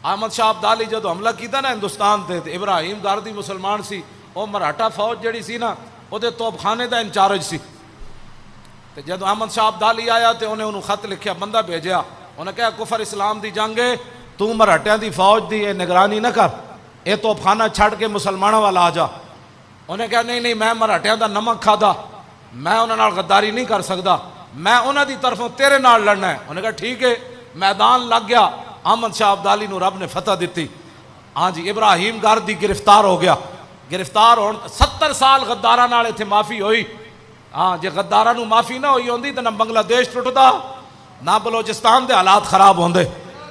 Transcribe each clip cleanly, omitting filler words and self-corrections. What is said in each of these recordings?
احمد شاہ ابدالی جدو حملہ کیتا نا ہندوستان تے ابراہیم گاردی مسلمان سی، وہ مراٹھا فوج جڑی سی نا وہ توپ خانے دا انچارج سی۔ تے جدو احمد شاہ ابدالی آیا تے انہیں خط لکھیا، بندہ بھیجیا، انہیں کہا کفر اسلام دی جنگ ہے، تو مراٹھیاں دی فوج دی نگرانی نہ کر، اے توپ خانہ چھڑ کے مسلمانوں والا آ جا۔ انہیں کہا نہیں میں مراٹھیاں دا نمک کھادا، میں انہاں نال غداری نہیں کر سکدا، میں انہاں دی طرفوں تیرے نال لڑنا ہے۔ انہیں کہا ٹھیک ہے، میدان لگ گیا، احمد شاہ ابدالی نو رب نے فتح دیتی۔ ہاں جی، ابراہیم گاردی گرفتار ہو گیا، گرفتار ہون 70 سال غداراں نال ایتھے معافی ہوئی۔ ہاں جے غداراں نو معافی نہ ہوئی ہوندی تے نہ بنگلہ دیش ٹوٹدا، نہ بلوچستان دے حالات خراب ہوندے،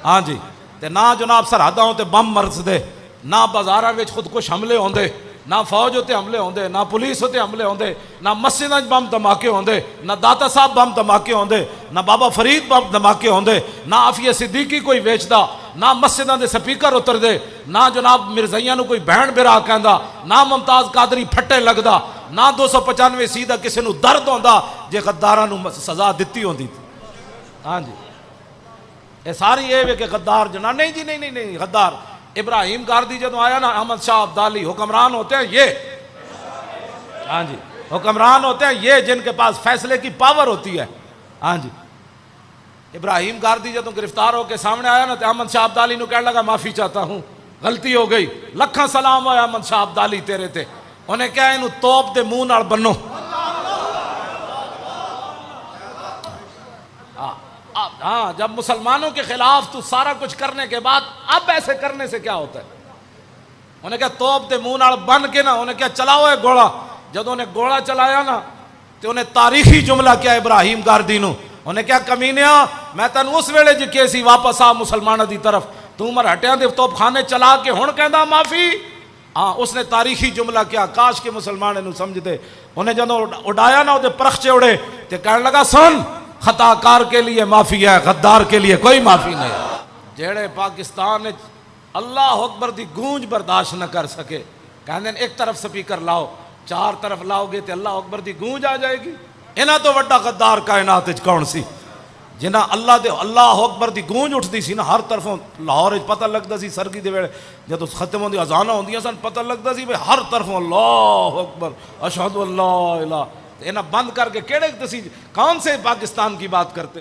ہاں جی، تے نہ جناب سرحداں تے بم مرسدے، نہ بازاراں وچ خودکش حملے ہوندے، نہ فوج ہوتے حملے ہوندے، نہ پولیس ہوتے حملے ہوندے، نہ مسجداں بم دھماکے ہوندے، نہ داتا صاحب بم دھماکے ہوندے، نہ بابا فرید بم دھماکے ہوندے، نہ عافیہ صدیقی کوئی ویچدا، نہ مسجداں دے سپیکر اتر دے، نہ جناب مرزائیاں نو کوئی بہن برا کہندا، نہ ممتاز قادری پھٹے لگدا، نہ 295 دا کسے نو درد ہوندا جے غداراں نو سزا دتی ہوندی تھی۔ ہاں جی، اے ساری اے کہ غدار جنا نہیں جی، نہیں غدار ابراہیم گاردی جدو آیا نا، احمد شاہ ابدالی حکمران ہوتے ہیں یہ، ہاں جی، حکمران ہوتے ہیں یہ جن کے پاس فیصلے کی پاور ہوتی ہے۔ ہاں جی، ابراہیم گاردی جدو گرفتار ہو کے سامنے آیا نا تو احمد شاہ ابدالی نو کہنے لگا معافی چاہتا ہوں، غلطی ہو گئی، لکھاں سلام ہویا احمد شاہ ابدالی تیرے تے۔ انہیں کہا انہوں توپ دے منہ نال بنو۔ ہاں، جب مسلمانوں کے خلاف تو سارا کچھ کرنے کے بعد اب ایسے کرنے سے کیا ہوتا ہے؟ انہیں کہا توپ دے منہ نال بن کے نا، انہیں کہا چلاؤ ہے گوڑا۔ جب انہیں گوڑا چلایا نا تو انہیں تاریخی جملہ کیا ابراہیم گاردی نو، انہیں کہا کمینیا میں تن اس ویلے جی کیسی واپس آ مسلمانہ دی طرف، تو مراٹھیاں دے توپ خانے چلا کے ہن کہندا معافی۔ ہاں، اس نے تاریخی جملہ کیا، کاش کے مسلمان انہوں سمجھ دے۔ انہیں جب اڑایا نا وہ پرخچے اڑے تو کہنے لگا سن، خطا کار کے لیے معافی ہے، غدار کے لیے کوئی معافی نہیں۔ جیڑے پاکستان اللہ اکبر دی گونج برداشت نہ کر سکے، کہنے ایک طرف سپیکر لاؤ، چار طرف لاؤ گے تو اللہ اکبر دی گونج آ جائے گی۔ انہاں تو وڈا غدار کائنات وچ کون سی جنہاں اللہ اکبر دی گونج اٹھتی سی نا ہر طرفوں۔ لاہور وچ پتہ لگتا سی سرگی دے ویلے جدوں ختم ہوندی اذاناں ہوندیاں سن، پتہ لگتا سی بھئی ہر طرفوں اللہ اکبر اشہد اللہ الہ۔ انہاں بند کر کے کیڑے تسی کون سے پاکستان کی بات کرتے؟